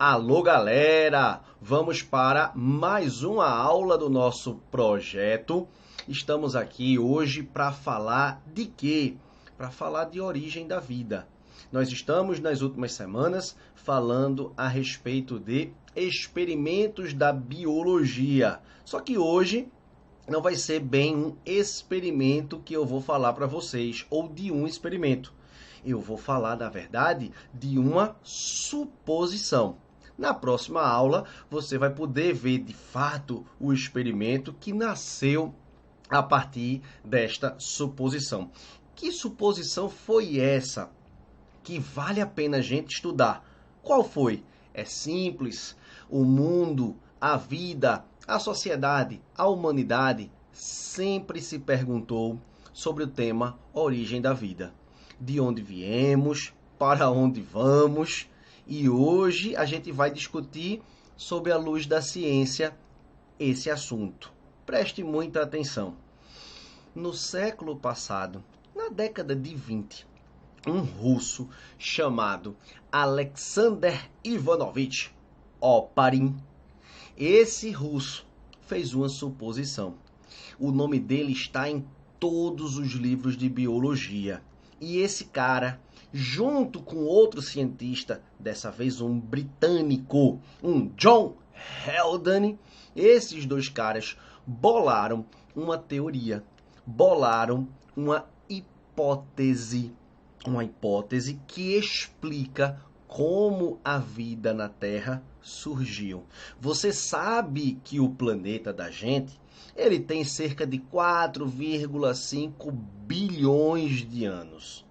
Alô, galera! Vamos para mais uma aula do nosso projeto. Estamos aqui hoje para falar de quê? Para falar de origem da vida. Nós estamos nas últimas semanas falando a respeito de experimentos da biologia. Só que hoje não vai ser bem um experimento que eu vou falar para vocês, ou de um experimento. Eu vou falar, na verdade, de uma suposição. Na próxima aula, você vai poder ver de fato o experimento que nasceu a partir desta suposição. Que suposição foi essa que vale a pena a gente estudar? Qual foi? É simples. O mundo, a vida, a sociedade, a humanidade sempre se perguntou sobre o tema origem da vida. De onde viemos, para onde vamos, e hoje a gente vai discutir sob a luz da ciência esse assunto. Preste muita atenção. No século passado, na década de 20, um russo chamado Alexander Ivanovich Oparin, esse russo fez uma suposição. O nome dele está em todos os livros de biologia. E esse cara, junto com outro cientista, dessa vez um britânico, um John Haldane, esses dois caras bolaram uma teoria, bolaram uma hipótese que explica como a vida na Terra surgiu. Você sabe que o planeta da gente, ele tem cerca de 4,5 bilhões de anos.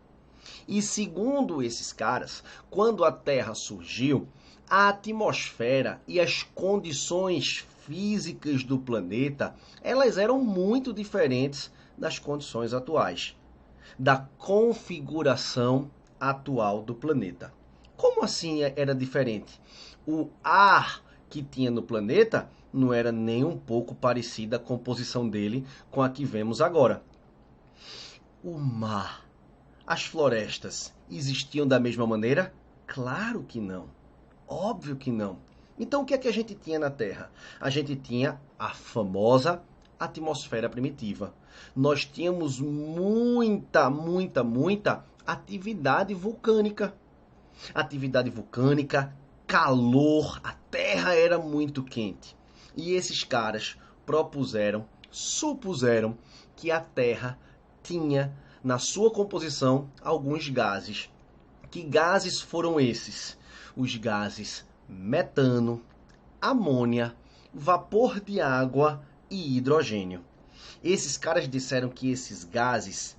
E segundo esses caras, quando a Terra surgiu, a atmosfera e as condições físicas do planeta, elas eram muito diferentes das condições atuais, da configuração atual do planeta. Como assim era diferente? O ar que tinha no planeta não era nem um pouco parecida a composição dele com a que vemos agora. O mar, as florestas, existiam da mesma maneira? Claro que não. Óbvio que não. Então o que é que a gente tinha na Terra? A gente tinha a famosa atmosfera primitiva. Nós tínhamos muita atividade vulcânica. Atividade vulcânica, calor, a Terra era muito quente. E esses caras supuseram que a Terra tinha na sua composição alguns gases. Que gases foram esses? Os gases metano, amônia, vapor de água e hidrogênio. Esses caras disseram que esses gases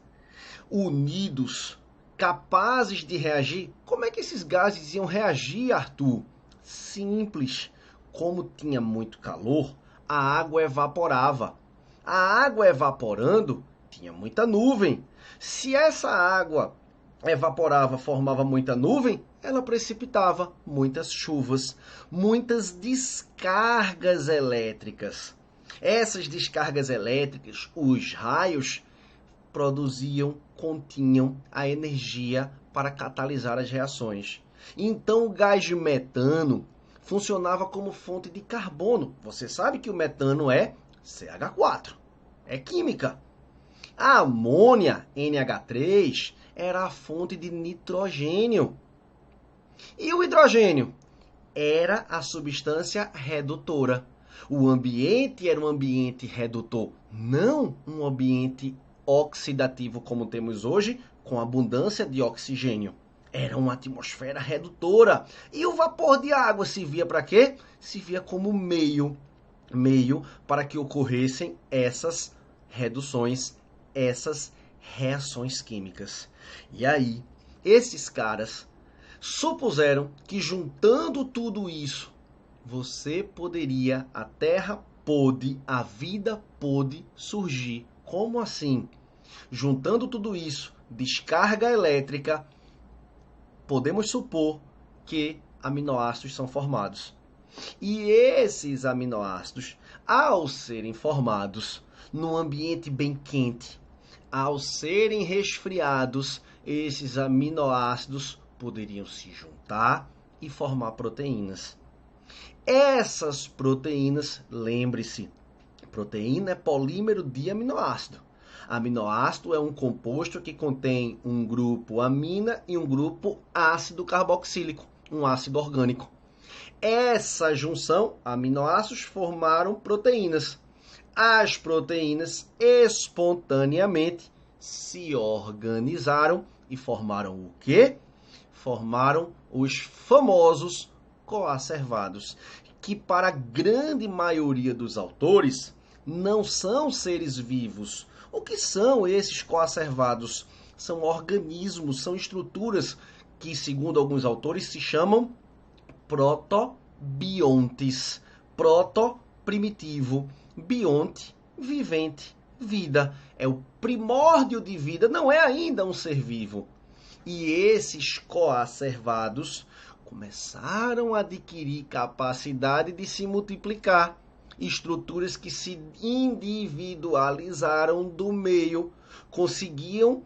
unidos, capazes de reagir. Como é que esses gases iam reagir, Arthur? Simples. Como tinha muito calor, a água evaporava. A água evaporando, tinha muita nuvem. Se essa água evaporava, formava muita nuvem, ela precipitava muitas chuvas, muitas descargas elétricas. Essas descargas elétricas, os raios, continham a energia para catalisar as reações. Então o gás de metano funcionava como fonte de carbono. Você sabe que o metano é CH4, é química. A amônia, NH3, era a fonte de nitrogênio. E o hidrogênio era a substância redutora. O ambiente era um ambiente redutor, não um ambiente oxidativo como temos hoje, com abundância de oxigênio. Era uma atmosfera redutora. E o vapor de água servia para quê? Servia como meio para que ocorressem essas reduções, essas reações químicas. E aí, esses caras supuseram que juntando tudo isso, a vida pôde surgir. Como assim? Juntando tudo isso, descarga elétrica, podemos supor que aminoácidos são formados. E esses aminoácidos, ao serem formados num ambiente bem quente, ao serem resfriados, esses aminoácidos poderiam se juntar e formar proteínas. Essas proteínas, lembre-se, proteína é polímero de aminoácido. Aminoácido é um composto que contém um grupo amina e um grupo ácido carboxílico, um ácido orgânico. Essa junção, aminoácidos, formaram proteínas. As proteínas espontaneamente se organizaram e formaram o quê? Formaram os famosos coacervados, que para a grande maioria dos autores não são seres vivos. O que são esses coacervados? São organismos, são estruturas que, segundo alguns autores, se chamam protobiontes. Proto, primitivo, bionte, vivente, vida. É o primórdio de vida, não é ainda um ser vivo. E esses coacervados começaram a adquirir capacidade de se multiplicar. Estruturas que se individualizaram do meio, conseguiam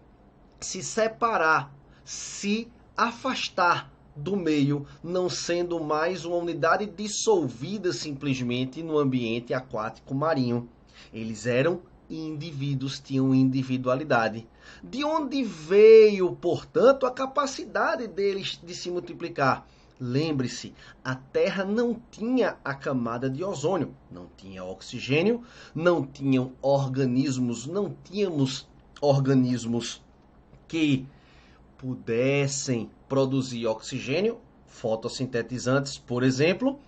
se separar, se afastar do meio, não sendo mais uma unidade dissolvida simplesmente no ambiente aquático marinho. Eles eram indivíduos, tinham individualidade. De onde veio, portanto, a capacidade deles de se multiplicar? Lembre-se, a Terra não tinha a camada de ozônio, não tinha oxigênio, não tínhamos organismos que pudessem produzir oxigênio, fotossintetizantes, por exemplo.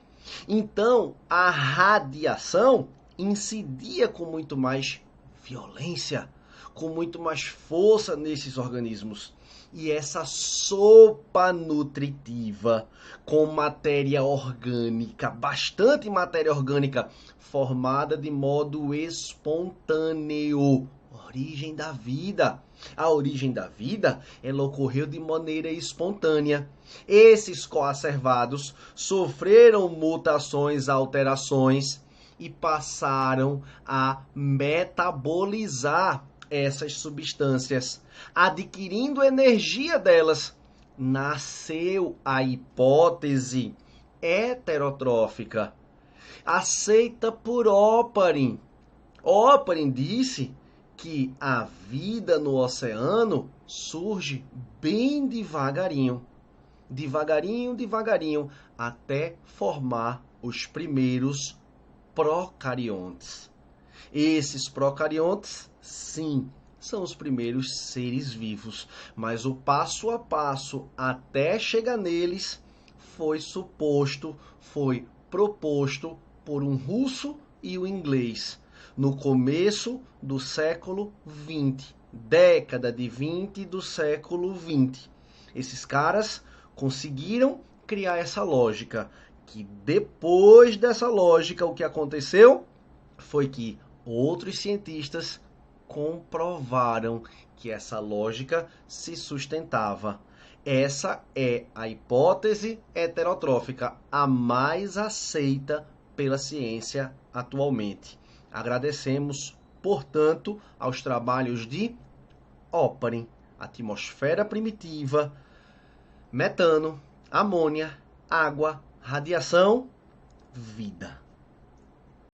Então, a radiação incidia com muito mais violência, com muito mais força nesses organismos. E essa sopa nutritiva com matéria orgânica, bastante matéria orgânica, formada de modo espontâneo. Origem da vida. A origem da vida, ela ocorreu de maneira espontânea. Esses coacervados sofreram mutações, alterações e passaram a metabolizar essas substâncias, adquirindo energia delas. Nasceu a hipótese heterotrófica, aceita por Oparin. Oparin disse que a vida no oceano surge bem devagarinho, até formar os primeiros procariontes. Esses procariontes, sim, são os primeiros seres vivos, mas o passo a passo até chegar neles foi proposto por um russo e um inglês, no começo do século XX, década de 20 do século XX. Esses caras conseguiram criar essa lógica, que depois dessa lógica, o que aconteceu foi que outros cientistas comprovaram que essa lógica se sustentava. Essa é a hipótese heterotrófica, a mais aceita pela ciência atualmente. Agradecemos, portanto, aos trabalhos de Oparin, atmosfera primitiva, metano, amônia, água, radiação, vida.